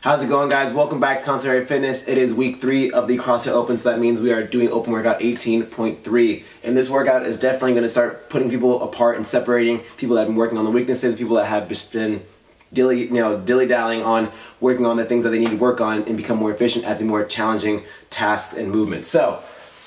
How's it going, guys? Welcome back to ConstantlyVariedFitness. It is week 3 of the CrossFit Open, so that means we are doing open workout 18.3. And this workout is definitely going to start putting people apart and separating people that have been working on the weaknesses, people that have just been dilly-dallying on working on the things that they need to work on and become more efficient at the more challenging tasks and movements. So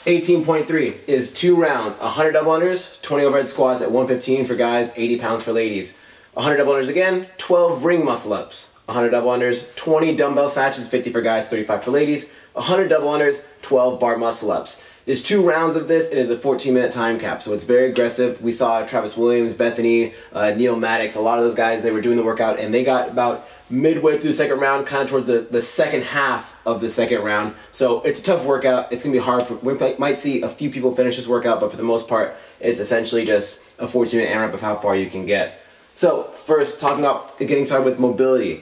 18.3 is 2 rounds, 100 double unders, 20 overhead squats at 115 for guys, 80 pounds for ladies. 100 double unders again, 12 ring muscle ups. 100 double unders, 20 dumbbell snatches, 50 for guys, 35 for ladies. 100 double unders, 12 bar muscle ups. There's 2 rounds of this. It is a 14-minute time cap, so it's very aggressive. We saw Travis Williams, Bethany, Neil Maddox, a lot of those guys, they were doing the workout, and they got about midway through the second round, kind of towards the second half of the second round. So it's a tough workout. It's going to be hard. We might see a few people finish this workout, but for the most part, it's essentially just a 14-minute AMRAP of how far you can get. So first, talking about getting started with mobility.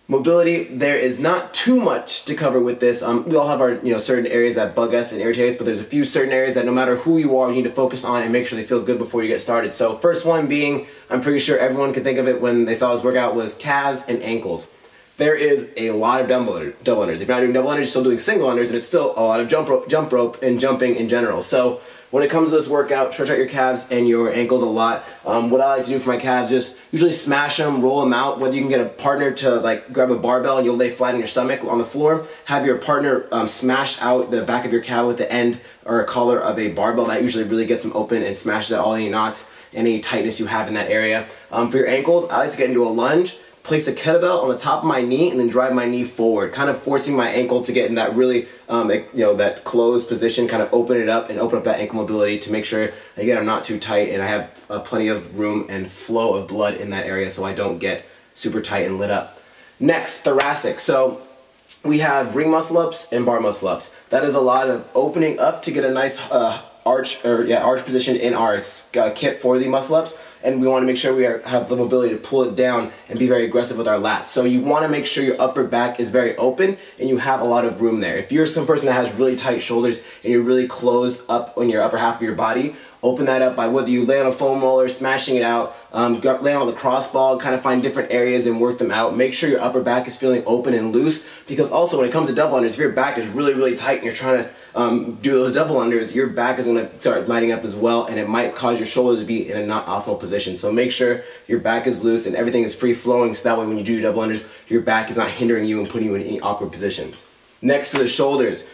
Mobility, there is not too much to cover with this. We all have our certain areas that bug us and irritate us, but there's a few certain areas that no matter who you are, you need to focus on and make sure they feel good before you get started. So first one being, I'm pretty sure everyone can think of it when they saw this workout, was calves and ankles. There is a lot of double unders. If you're not doing double unders, you're still doing single unders, and it's still a lot of jump rope and jumping in general. So when it comes to this workout, stretch out your calves and your ankles a lot. What I like to do for my calves is usually smash them, roll them out, whether you can get a partner to grab a barbell and you'll lay flat on your stomach on the floor, have your partner smash out the back of your calf with the end or a collar of a barbell. That usually really gets them open and smashes out all any knots, any tightness you have in that area. For your ankles, I like to get into a lunge, place a kettlebell on the top of my knee and then drive my knee forward, kind of forcing my ankle to get in that really, that closed position, kind of open it up and open up that ankle mobility to make sure, again, I'm not too tight and I have plenty of room and flow of blood in that area so I don't get super tight and lit up. Next, thoracic. So we have ring muscle ups and bar muscle ups. That is a lot of opening up to get a nice arch position in our kit for the muscle ups, and we want to make sure we have the mobility to pull it down and be very aggressive with our lats. So you want to make sure your upper back is very open and you have a lot of room there. If you're some person that has really tight shoulders and you're really closed up on your upper half of your body, open that up by whether you lay on a foam roller, smashing it out, lay on the cross ball, kind of find different areas and work them out. Make sure your upper back is feeling open and loose, because also when it comes to double unders, if your back is really, really tight and you're trying to do those double unders, your back is going to start lighting up as well, and it might cause your shoulders to be in a not optimal position. So make sure your back is loose and everything is free flowing, so that way when you do your double unders, your back is not hindering you and putting you in any awkward positions. Next, for the shoulders.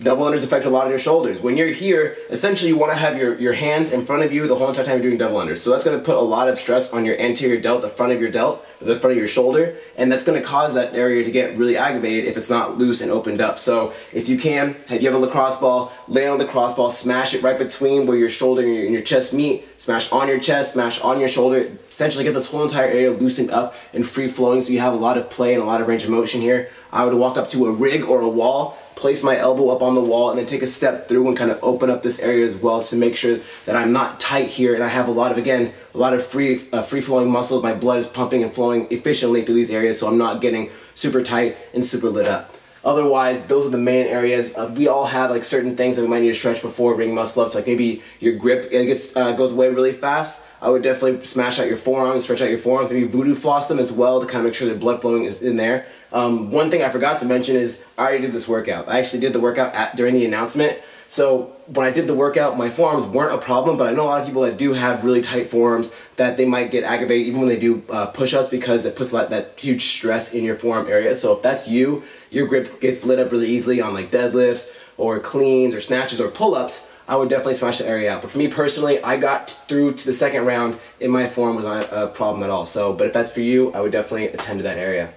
Double unders affect a lot of your shoulders. When you're here, essentially you want to have your hands in front of you the whole entire time you're doing double unders. So that's going to put a lot of stress on your anterior delt, the front of your delt, the front of your shoulder, and that's going to cause that area to get really aggravated if it's not loose and opened up. So if you have a lacrosse ball, lay on the lacrosse ball, smash it right between where your shoulder and your chest meet, smash on your chest, smash on your shoulder, essentially get this whole entire area loosened up and free flowing so you have a lot of play and a lot of range of motion here. I would walk up to a rig or a wall, place my elbow up on the wall, and then take a step through and kind of open up this area as well to make sure that I'm not tight here and I have a lot of free-flowing muscles. My blood is pumping and flowing efficiently through these areas so I'm not getting super tight and super lit up. Otherwise, those are the main areas. We all have certain things that we might need to stretch before ring muscle ups, like maybe your grip goes away really fast. I would definitely smash out your forearms, stretch out your forearms, maybe voodoo floss them as well to kind of make sure the blood flowing is in there. One thing I forgot to mention is I already did this workout. I actually did the workout during the announcement. So when I did the workout, my forearms weren't a problem, but I know a lot of people that do have really tight forearms that they might get aggravated even when they do push-ups, because it puts that huge stress in your forearm area. So if that's you, your grip gets lit up really easily on deadlifts or cleans or snatches or pull-ups, I would definitely smash the area out. But for me personally, I got through to the second round and my forearm was not a problem at all. But if that's for you, I would definitely attend to that area.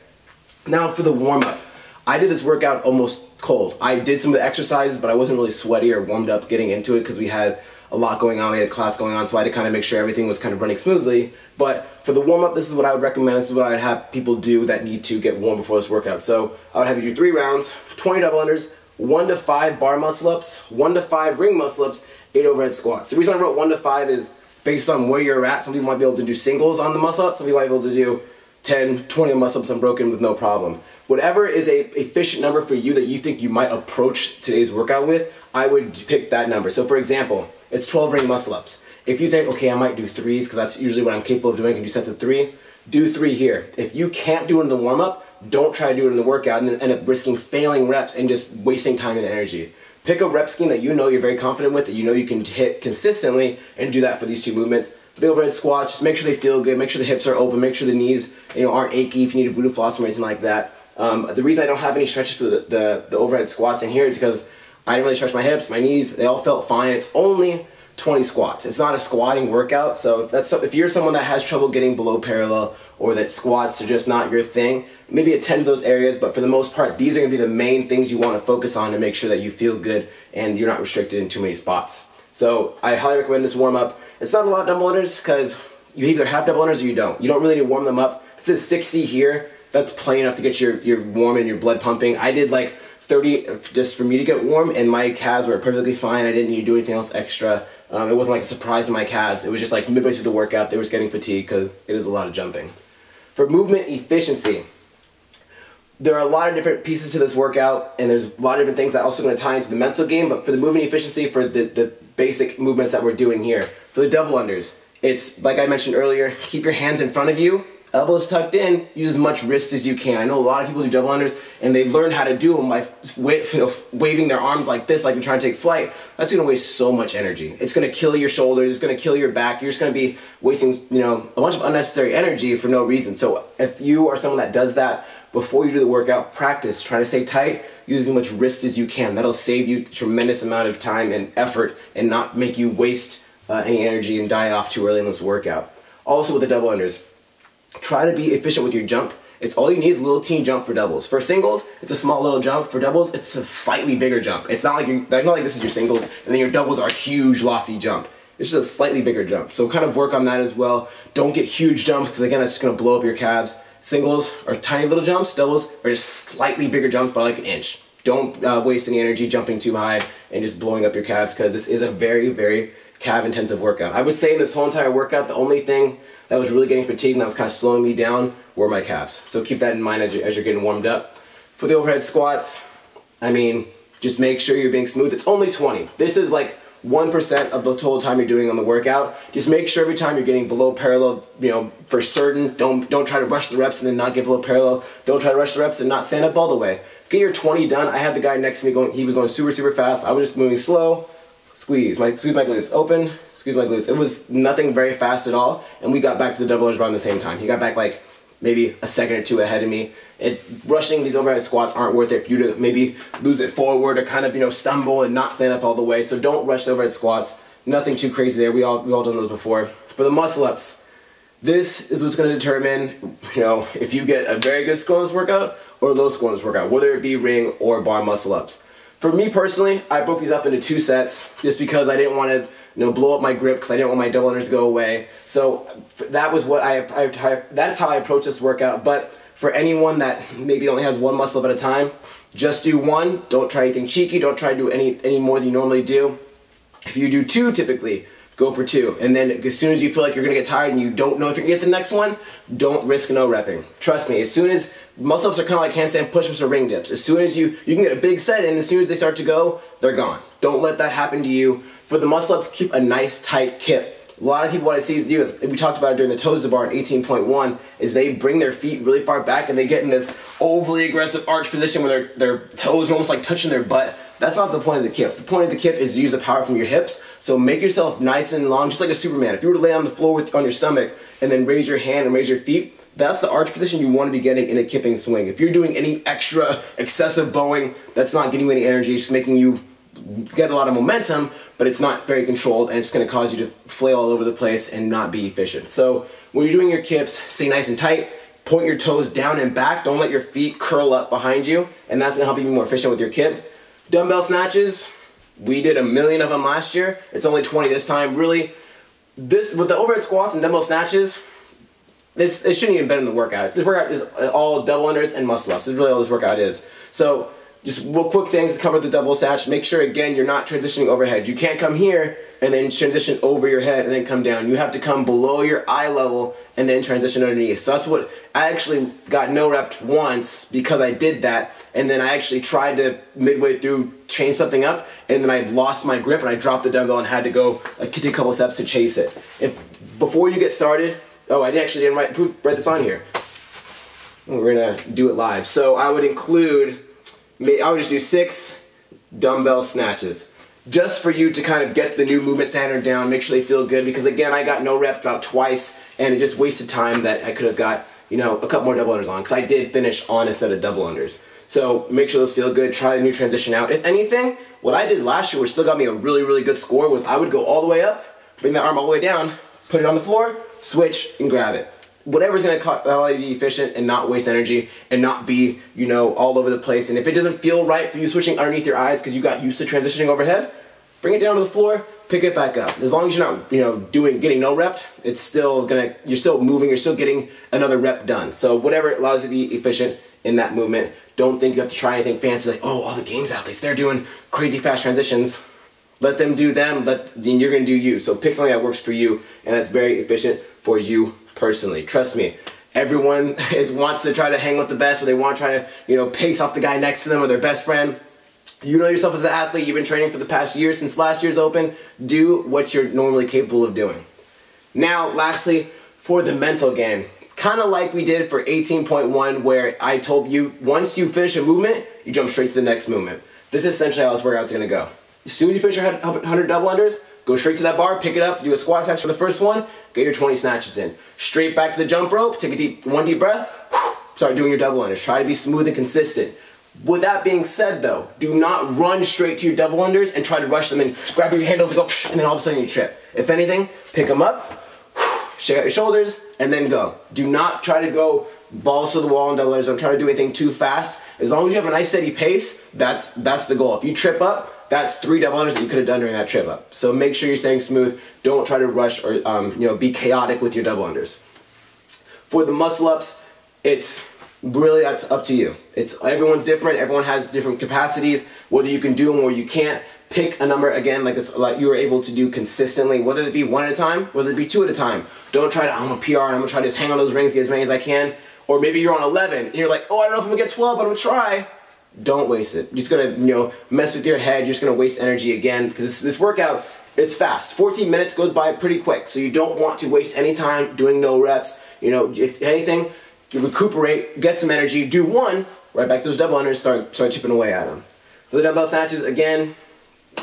Now for the warm-up. I did this workout almost cold. I did some of the exercises, but I wasn't really sweaty or warmed up getting into it because we had a lot going on. We had a class going on, so I had to kind of make sure everything was kind of running smoothly. But for the warm-up, this is what I would recommend. This is what I would have people do that need to get warm before this workout. So I would have you do 3 rounds, 20 double unders, 1 to 5 bar muscle ups, 1 to 5 ring muscle ups, 8 overhead squats. The reason I wrote 1 to 5 is based on where you're at. Some people might be able to do singles on the muscle ups. Some people might be able to do 10, 20 muscle ups unbroken with no problem. Whatever is a efficient number for you that you think you might approach today's workout with, I would pick that number. So for example, it's 12 ring muscle ups. If you think, okay, I might do 3s because that's usually what I'm capable of doing, I can do sets of 3, do 3 here. If you can't do it in the warm-up, don't try to do it in the workout and then end up risking failing reps and just wasting time and energy. Pick a rep scheme that you know you're very confident with, that you know you can hit consistently, and do that for these two movements. For the overhead squats, just make sure they feel good, make sure the hips are open, make sure the knees aren't achy if you need a voodoo floss or anything like that. The reason I don't have any stretches for the overhead squats in here is because I didn't really stretch my hips, my knees, they all felt fine. It's only 20 squats. It's not a squatting workout, so if you're someone that has trouble getting below parallel, or that squats are just not your thing, maybe attend to those areas, but for the most part, these are going to be the main things you want to focus on to make sure that you feel good and you're not restricted in too many spots. So I highly recommend this warm-up. It's not a lot of double unders because you either have double unders or you don't. You don't really need to warm them up. It says 60 here. That's plenty enough to get your warm and your blood pumping. I did like 30 just for me to get warm, and my calves were perfectly fine. I didn't need to do anything else extra. It wasn't like a surprise to my calves. It was just like midway through the workout, they were getting fatigued because it is a lot of jumping. For movement efficiency, there are a lot of different pieces to this workout, and there's a lot of different things that are also going to tie into the mental game, but for the movement efficiency, for the basic movements that we're doing here, for the double unders, it's like I mentioned earlier, keep your hands in front of you, elbows tucked in, use as much wrist as you can. I know a lot of people do double unders, and they learn how to do them by waving their arms like this, like they're trying to take flight. That's going to waste so much energy. It's going to kill your shoulders, it's going to kill your back. You're just going to be wasting, a bunch of unnecessary energy for no reason. So if you are someone that does that, before you do the workout, practice. Try to stay tight, use as much wrist as you can. That'll save you a tremendous amount of time and effort and not make you waste any energy and die off too early in this workout. Also with the double unders, try to be efficient with your jump. It's all you need is a little teeny jump for doubles. For singles, it's a small little jump. For doubles, it's a slightly bigger jump. It's not like this is your singles and then your doubles are a huge lofty jump. It's just a slightly bigger jump. So kind of work on that as well. Don't get huge jumps because again, that's just going to blow up your calves. Singles are tiny little jumps, doubles are just slightly bigger jumps by like an inch. Don't waste any energy jumping too high and just blowing up your calves because this is a very, very calf intensive workout. I would say in this whole entire workout, the only thing that was really getting fatigued and that was kind of slowing me down were my calves. So keep that in mind as you're getting warmed up. For the overhead squats, just make sure you're being smooth. It's only 20. This is like 1% of the total time you're doing on the workout. Just make sure every time you're getting below parallel, for certain. Don't try to rush the reps and then not get below parallel. Don't try to rush the reps and not stand up all the way. Get your 20 done. I had the guy next to me he was going super, super fast. I was just moving slow. Squeeze my glutes, open, squeeze my glutes. It was nothing very fast at all, and we got back to the double unders around the same time. He got back like maybe a second or two ahead of me. Rushing these overhead squats aren't worth it for you to maybe lose it forward or kind of stumble and not stand up all the way. So don't rush the overhead squats. Nothing too crazy there. We all done those before. For the muscle ups, this is what's going to determine if you get a very good score in this workout or a low score in this workout, whether it be ring or bar muscle ups. For me personally, I broke these up into 2 sets just because I didn't want to blow up my grip because I didn't want my double unders to go away. So that was what that's how I approach this workout. But for anyone that maybe only has one muscle up at a time, just do one. Don't try anything cheeky. Don't try to do any more than you normally do. If you do 2 typically, go for 2. And then as soon as you feel like you're going to get tired and you don't know if you're going to get the next one, don't risk no repping. Trust me, as soon as muscle ups are kind of like handstand push-ups or ring dips. As soon as you can get a big set in, as soon as they start to go, they're gone. Don't let that happen to you. For the muscle ups, keep a nice tight kip. A lot of people, what I see do is, we talked about it during the toes to bar in 18.1, is they bring their feet really far back and they get in this overly aggressive arch position where their toes are almost like touching their butt. That's not the point of the kip. The point of the kip is to use the power from your hips. So make yourself nice and long, just like a Superman. If you were to lay on the floor on your stomach and then raise your hand and raise your feet, that's the arch position you want to be getting in a kipping swing. If you're doing any extra excessive bowing, that's not getting you any energy. It's just making you get a lot of momentum, but it's not very controlled, and it's going to cause you to flail all over the place and not be efficient. So when you're doing your kips, stay nice and tight. Point your toes down and back. Don't let your feet curl up behind you, and that's going to help you be more efficient with your kip. Dumbbell snatches, we did 1 million of them last year. It's only 20 this time. Really, with the overhead squats and dumbbell snatches, it shouldn't even be in the workout. This workout is all double unders and muscle ups. This is really all this workout is. So just real quick things to cover the double snatch. Make sure, again, you're not transitioning overhead. You can't come here and then transition over your head and then come down. You have to come below your eye level and then transition underneath. So that's what I actually got no rep once because I did that. And then I actually tried to, midway through, change something up. And then I lost my grip and I dropped the dumbbell and had to go take a couple steps to chase it. Before you get started, oh, I actually didn't write this on here. We're gonna do it live. So I would include, I would just do 6 dumbbell snatches. Just for you to kind of get the new movement standard down, make sure they feel good, because again, I got no reps about twice, and it just wasted time that I could have got, you know, a couple more double unders on, because I did finish on a set of double unders. So make sure those feel good, try the new transition out. If anything, what I did last year, which still got me a really, really good score, was I would go all the way up, bring that arm all the way down, put it on the floor, switch, and grab it. Whatever's going to allow you to be efficient and not waste energy and not be, you know, all over the place. And if it doesn't feel right for you switching underneath your eyes because you got used to transitioning overhead, bring it down to the floor, pick it back up. As long as you're not, you know, getting no rep, it's still you're still moving, you're still getting another rep done. So whatever allows you to be efficient in that movement. Don't think you have to try anything fancy like, oh, all the games athletes, they're doing crazy fast transitions. Let them do them, then you're going to do you. So pick something that works for you and that's very efficient for you personally. Trust me, everyone wants to try to hang with the best, or they want to try to, you know, pace off the guy next to them or their best friend. You know yourself as an athlete, you've been training for the past year since last year's Open. Do what you're normally capable of doing. Now, lastly, for the mental game, kind of like we did for 18.1, where I told you once you finish a movement, you jump straight to the next movement. This is essentially how this workout's going to go. As soon as you finish your 100 double unders, go straight to that bar, pick it up, do a squat snatch for the first one, get your 20 snatches in. Straight back to the jump rope, take one deep breath, start doing your double unders. Try to be smooth and consistent. With that being said though, do not run straight to your double unders and try to rush them and grab your handles and go, and then all of a sudden you trip. If anything, pick them up, shake out your shoulders, and then go. Do not try to go balls to the wall and double unders. Don't try to do anything too fast. As long as you have a nice steady pace, that's the goal. If you trip up, that's 3 double unders that you could have done during that trip up. So make sure you're staying smooth. Don't try to rush or you know, be chaotic with your double unders. For the muscle ups, it's really, that's up to you. Everyone's different. Everyone has different capacities. Whether you can do them or you can't, pick a number again like you were able to do consistently. Whether it be 1 at a time, whether it be 2 at a time. Don't try to, I'm a PR. I'm gonna try to just hang on those rings, get as many as I can. Or maybe you're on 11 and you're like, oh, I don't know if I'm gonna get 12, but I'm gonna try. Don't waste it. You're just gonna, you know, mess with your head. You're just gonna waste energy again, because this workout, it's fast. 14 minutes goes by pretty quick, so you don't want to waste any time doing no reps. You know, if anything, you recuperate, get some energy, do 1, right back to those double unders, start chipping away at them. For the dumbbell snatches, again,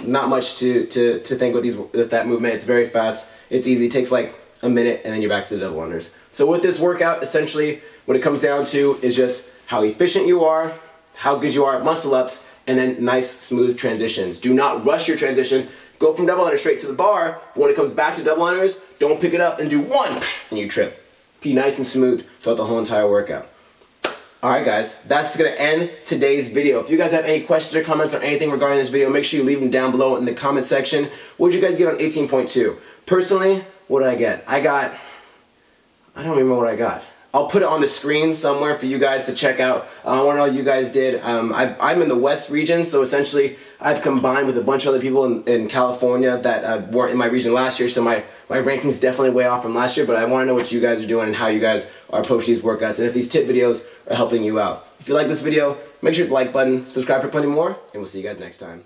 not much to think with that movement. It's very fast. It's easy. It takes like a minute, and then you're back to the double unders. So with this workout, essentially, what it comes down to is just how efficient you are, how good you are at muscle ups, and then nice smooth transitions. Do not rush your transition. Go from double unders straight to the bar, but when it comes back to double unders, don't pick it up and do 1 and you trip. Be nice and smooth throughout the whole entire workout. Alright guys, that's going to end today's video. If you guys have any questions or comments or anything regarding this video, make sure you leave them down below in the comment section. What did you guys get on 18.2? Personally, what did I get? I don't remember what I got. I'll put it on the screen somewhere for you guys to check out. I want to know what you guys did. I'm in the West region, so essentially I've combined with a bunch of other people in California that weren't in my region last year, so my ranking's definitely way off from last year, but I want to know what you guys are doing and how you guys are approaching these workouts, and if these tip videos are helping you out. If you like this video, make sure to hit the like button, subscribe for plenty more, and we'll see you guys next time.